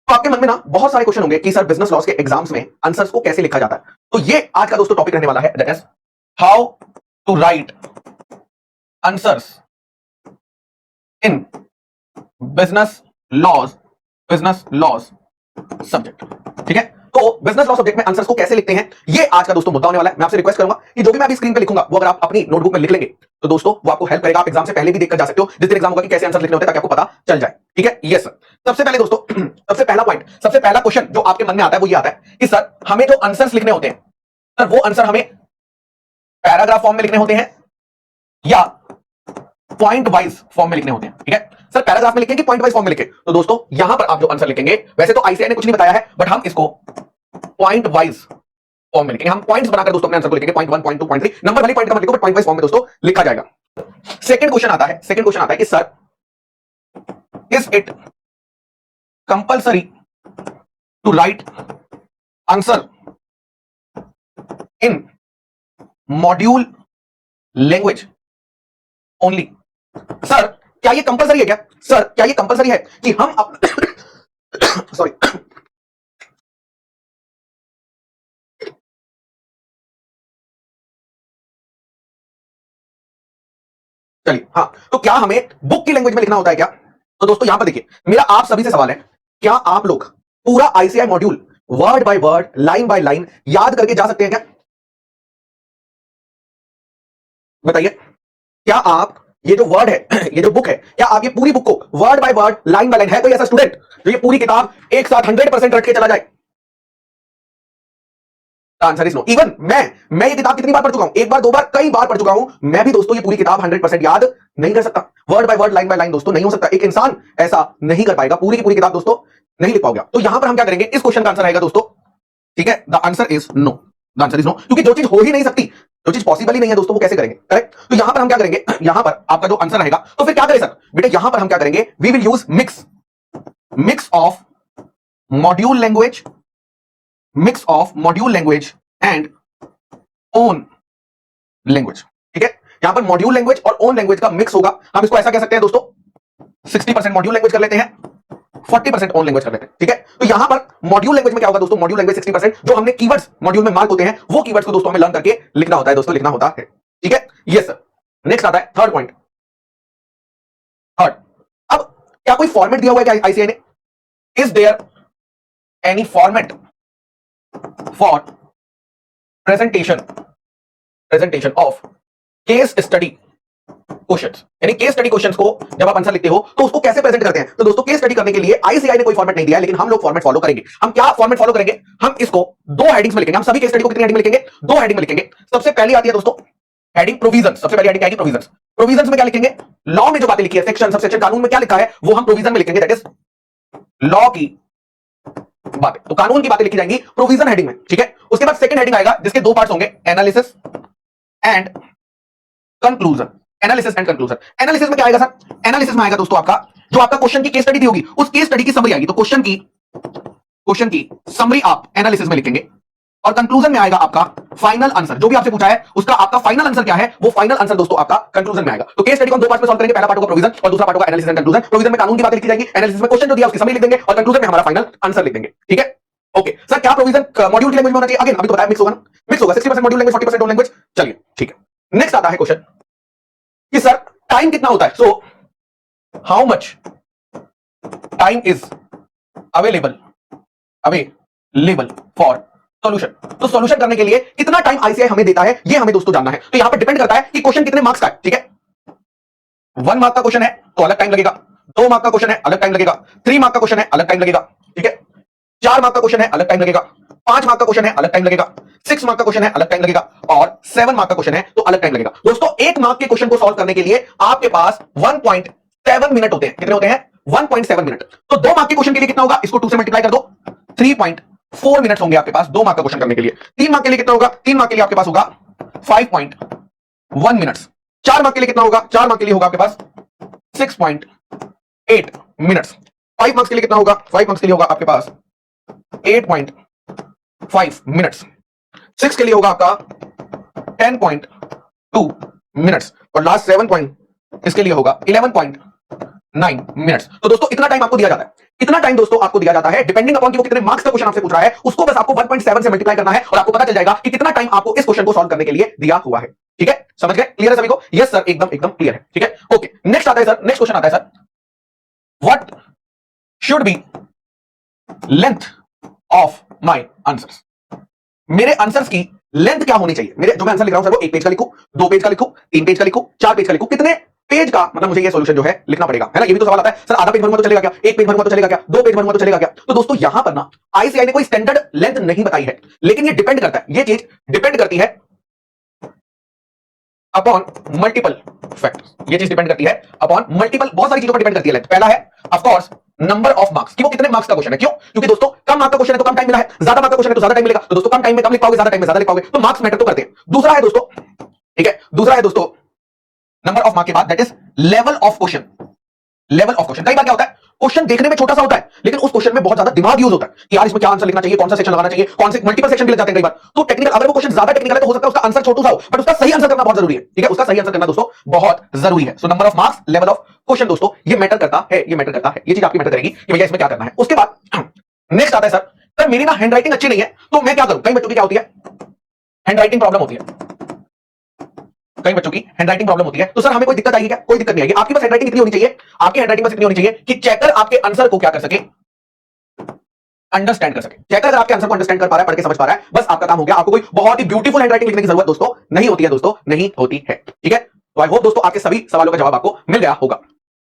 तो आपके मन में ना बहुत सारे क्वेश्चन होंगे कि सर बिजनेस लॉस के एग्जाम्स में आंसर्स को कैसे लिखा जाता है। तो ये आज का दोस्तों टॉपिक रहने वाला है, that is how to write answers in business laws subject. ठीक है, तो बिजनेस लॉ सब्जेक्ट में आंसर्स को कैसे लिखते हैं, ये आज का दोस्तों मुद्दा होने वाला है। मैं आपसे रिक्वेस्ट करूंगा कि जो भी मैं अभी स्क्रीन पे लिखूंगा वो अगर आप अपनी नोटबुक में लिख लेंगे तो दोस्तों वो आपको हेल्प करेगा। आप एग्जाम से पहले भी देखकर जा सकते हो, जिस दिन एग्जाम होगा कि कैसे आंसर लिखने होते हैं, ताकि आपको पता चल जाए। ठीक है, यस सर। सबसे पहले दोस्तों सबसे पहला पॉइंट, सबसे पहला क्वेश्चन जो आपके मन में आता है वो ये आता है कि सर हमें जो आंसर्स लिखने होते हैं, सर वो आंसर हमें पैराग्राफ फॉर्म में लिखने होते हैं या पॉइंट वाइज फॉर्म में लिखने होते हैं। ठीक है सर, पैराग्राफ में लिखें कि पॉइंट वाइज फॉर्म में लिखें। तो दोस्तों यहां पर आप जो आंसर लिखेंगे, वैसे तो आईसीआई ने कुछ नहीं बताया है, बट हम इसको पॉइंट वाइज फॉर्म में लिखेंगे। हम पॉइंट्स बनाकर दोस्तों अपने आंसर को लिखेंगे, पॉइंट 1, पॉइंट 2, पॉइंट 3, नंबर वाली पॉइंट का मत लिखो, बट पॉइंट वाइज फॉर्म में दोस्तों लिखा जाएगा। सेकंड क्वेश्चन आता है, सेकंड क्वेश्चन आता है कि sir is it compulsory to write answer in module language only. Sir क्या ये कंपल्सरी है क्या? सर क्या ये कंपल्सरी है कि हम सॉरी चलिए, हाँ, तो क्या हमें बुक की लैंग्वेज में लिखना होता है क्या? तो दोस्तों यहां पर देखिए, मेरा आप सभी से सवाल है, क्या आप लोग पूरा ICI module word by word, line by line याद करके जा सकते हैं क्या? बताइए, क्या आप ये जो वर्ड है ये जो बुक है, क्या आप ये पूरी बुक को word by word, line by line, है कोई ऐसा स्टूडेंट जो ये पूरी किताब एक साथ 100% रट के चला जाए? Answer is no. इवन मैं ये किताब कितनी बार पढ़ चुका हूं, एक बार, दो बार, कई बार पढ़ चुका हूं। मैं भी दोस्तों ये पूरी किताब 100% याद नहीं कर सकता, word by word, line by line दोस्तों नहीं हो सकता। एक इंसान ऐसा नहीं कर पाएगा, पूरी की पूरी किताब दोस्तों नहीं लिख पाओगे। तो यहां पर हम क्या करेंगे, इस क्वेश्चन का आंसर आएगा दोस्तों, ठीक है, the answer is no. The answer is no, क्योंकि जो चीज हो ही नहीं सकती, जो चीज पॉसिबल ही नहीं है दोस्तों, वो कैसे करेंगे? करेक्ट। तो यहां पर हम क्या करेंगे, यहां पर आपका जो आंसर रहेगा, तो फिर क्या करें सर बेटा, यहां पर हम क्या करेंगे, we will use mix of module language, mix of module language and own language. ठीक है, यहां पर मॉड्यूल लैंग्वेज और ओन लैंग्वेज का मिक्स होगा। हम इसको ऐसा कह सकते हैं दोस्तों, 60% मॉड्यूल लैंग्वेज कर लेते हैं, 40% ओन लैंग्वेज कर लेते हैं। ठीक है, तो यहां पर मॉड्यूल लैंग्वेज में क्या होगा दोस्तों, मॉड्यूल लैंग्वेज 60%, जो हमने कीवर्ड्स मॉड्यूल में मार्क होते हैं, वो कीवर्ड्स को दोस्तों हमें लर्न करके लिखना होता है दोस्तों, लिखना होता है। ठीक है, यस सर। नेक्स्ट आता है थर्ड पॉइंट। थर्ड, अब क्या कोई फॉर्मेट दिया हुआ है क्या आईसीआई ने? Is there any format for presentation of case study questions? यानी केस स्टडी क्वेश्चंस को जब आप आंसर लिखते हो तो उसको कैसे प्रेजेंट करते हैं? तो दोस्तों केस स्टडी करने के लिए आईसीआई ने कोई फॉर्मेट नहीं दिया है, लेकिन हम लोग फॉर्मेट फॉलो करेंगे। हम क्या फॉर्मेट फॉलो करेंगे? हम इसको दो हेडिंग्स में लिखेंगे। हम सभी केस स्टडी को कितनी हेडिंग में लिखेंगे? दो हेडिंग में लिखेंगे। सबसे पहली आती है दोस्तों हेडिंग प्रोविजंस। सबसे पहली हेडिंग आएगी प्रोविजंस। प्रोविजंस में क्या लिखेंगे? लॉ में जो बातें लिखी है, सेक्शन, सबसेक्शन, कानून में क्या लिखा है, वो हम प्रोविजन में लिखेंगे, दैट इज लॉ की बातें। तो कानून की बातें लिखी जाएंगी प्रोविजन हेडिंग में। ठीक है, उसके बाद सेकंड हेडिंग आएगा जिसके दो पार्ट्स होंगे, analysis and conclusion. Analysis and conclusion. Analysis में क्या आएगा सर? एनालिसिस में आएगा दोस्तों आपका जो आपका क्वेश्चन की केस स्टडी दी होगी, उस केस स्टडी की समरी आएगी। तो क्वेश्चन की समरी आप एनालिसिस में लिखेंगे, और कंक्लूजन में आएगा आपका फाइनल आंसर। जो भी आपसे पूछा है उसका आपका फाइनल आंसर क्या है, वो फाइनल आंसर दोस्तों आपका कंक्लूजन में आएगा। तो केस स्टडी को हम दो पार्ट में सॉल्व करेंगे, पहला पार्ट होगा प्रोविजन और दूसरा पार्ट होगा एनालिसिस एंड कंक्लूजन। प्रोविजन में कानून की बातें लिखी जाएगी, एनालिसिस में क्वेश्चन जो दिया उसकी समरी लिख देंगे, और कंक्लूजन में हमारा फाइनल आंसर लिख देंगे। ठीक है, ओके सर। क्या प्रोविजन मॉड्यूल की लैंग्वेज में होना चाहिए? अगेन अभी तो बताया मिक्स होगा ना, मिक्स होगा, 60% मॉड्यूल लैंग्वेज, 40% ओन लैंग्वेज। चलिए ठीक है। नेक्स्ट आता है क्वेश्चन कि सर टाइम कितना होता है? So how much time is available for solution. तो सॉल्यूशन करने के लिए कितना टाइम आईसीआई हमें देता है, ये हमें दोस्तों जानना है। तो यहां पर डिपेंड करता है कि क्वेश्चन कितने मार्क्स का है। ठीक है, 1 मार्क का क्वेश्चन है तो अलग टाइम लगेगा, 2 मार्क का क्वेश्चन है अलग टाइम लगेगा, 3 मार्क का क्वेश्चन है अलग टाइम लगेगा। ठीक है, 4 मार्क का क्वेश्चन है अलग टाइम लगेगा, 5 मार्क का क्वेश्चन है अलग टाइम लगेगा, 6 मार्क का क्वेश्चन है अलग टाइम लगेगा, और 7 मार्क का क्वेश्चन है तो अलग टाइम लगेगा। दोस्तों 1 मार्क के क्वेश्चन को सॉल्व करने के लिए आपके पास 1.7 मिनट होते हैं। कितने होते हैं? 1.7 मिनट। तो 2 मार्क के क्वेश्चन के लिए कितना होगा? इसको 2 से मल्टीप्लाई कर दो, 3.4 मिनट होंगे आपके पास 2 मार्क का क्वेश्चन करने के लिए। 3 मार्क के लिए कितना होगा? 3 मार्क के लिए आपके पास होगा 5.1 मिनट्स। 4 मार्क के लिए कितना होगा? 4 मार्क के लिए होगा आपके पास 6.8 मिनट्स। 5 मार्क्स के लिए कितना होगा? 5 मार्क्स के लिए होगा आपके पास 8.5 मिनट्स। 6 के लिए होगा आपका 10.2 मिनट्स, और लास्ट 7 पॉइंट इसके लिए होगा 11.2 9 मिनट्स। तो दोस्तों इतना टाइम आपको दिया जाता है, इतना टाइम दोस्तों आपको दिया जाता है, डिपेंडिंग अपॉन कि वो कितने मार्क्स का क्वेश्चन आपसे पूछ रहा है, उसको बस आपको 1.7 से मल्टीप्लाई करना है और आपको पता चल जाएगा कि कितना टाइम आपको इस क्वेश्चन को सॉल्व करने के लिए दिया हुआ है। ठीक है, समझ गए? क्लियर है सभी को? यस सर, एकदम एकदम क्लियर है। ठीक है, ओके। नेक्स्ट आता है सर, नेक्स्ट क्वेश्चन आता है sir, what should be length of my answers. मेरे आंसर्स की लेंथ क्या होनी चाहिए? मेरे जो मैं आंसर लिख रहा हूं सर वो 1 पेज का लिखूं, 2 पेज का लिखूं, 3 पेज का लिखूं, 4 पेज का लिखूं, कितने पेज का मतलब मुझे ये सॉल्यूशन जो है लिखना पड़ेगा, है ना? ये भी तो सवाल आता है सर, आधा पेज भरूंगा तो चलेगा क्या, 1 पेज भरूंगा तो चलेगा क्या, 2 पेज भरूंगा तो चलेगा क्या? तो दोस्तों यहां पर ना आईसीआई ने कोई स्टैंडर्ड लेंथ नहीं बताई है, लेकिन ये डिपेंड करता है, ये चीज डिपेंड करती है अपॉन मल्टीपल फैक्टर्स। ये चीज डिपेंड करती है अपॉन मल्टीपल, बहुत सारी चीजों पर डिपेंड करती है लेंथ। पहला है of course number of marks, कि वो कितने मार्क्स का क्वेश्चन है। क्यों? क्योंकि दोस्तों कम मार्क्स का क्वेश्चन है तो कम टाइम मिला है, ज्यादा मार्क्स का क्वेश्चन है तो ज्यादा टाइम मिलेगा, तो दोस्तों कम टाइम में कम लिख पाओगे, ज्यादा टाइम में ज्यादा लिख पाओगे, तो मार्क्स मैटर तो करते हैं। दूसरा है दोस्तों, ठीक है, दूसरा है दोस्तों नंबर ऑफ मार्क के बाद that is level of question. Level of question, कई बार क्या होता है, क्वेश्चन देखने में छोटा सा होता है लेकिन उस क्वेश्चन में बहुत ज्यादा दिमाग यूज होता है कि यार इसमें क्या आंसर लिखना चाहिए, कौन सा सेक्शन लगाना चाहिए, कौन से मल्टीपल सेक्शन भी लग जाते हैं कई बार। तो टेक्निकल, अगर वो क्वेश्चन ज्यादा टेक्निकल है तो हो सकता है उसका आंसर छोटा सा हो, बट उसका सही आंसर करना बहुत जरूरी है। ठीक है, उसका सही आंसर करना दोस्तों बहुत जरूरी है। So number of marks, level of question दोस्तों ये मैटर करता है, ये मैटर करता है, ये चीज आपकी मैटर करेगी कि भैया इसमें क्या करना है। उसके बाद नेक्स्ट आता है सर, सर मेरी ना हैंडराइटिंग अच्छी नहीं है तो मैं क्या करूं। कई बच्चों की क्या होती है, हैंडराइटिंग प्रॉब्लम होती है, कई बच्चों की हैंडराइटिंग प्रॉब्लम होती है। तो सर हमें कोई दिक्कत आएगी क्या? कोई दिक्कत नहीं आएगी। आपकी बस हैंडराइटिंग इतनी होनी चाहिए, आपकी हैंडराइटिंग बस इतनी होनी चाहिए कि चेकर आपके आंसर को क्या कर सके, अंडरस्टैंड कर सके। चेकर अगर आपके आंसर को अंडरस्टैंड कर पा रहा है, पढ़ के समझ पा रहा है, बस आपका काम हो गया। आपको कोई बहुत ही ब्यूटीफुल हैंडराइटिंग लिखने की जरूरत दोस्तों नहीं होती है, दोस्तों नहीं होती है। ठीक है, तो आई होप दोस्तों आपके सभी सवालों का जवाब आपको मिल गया होगा।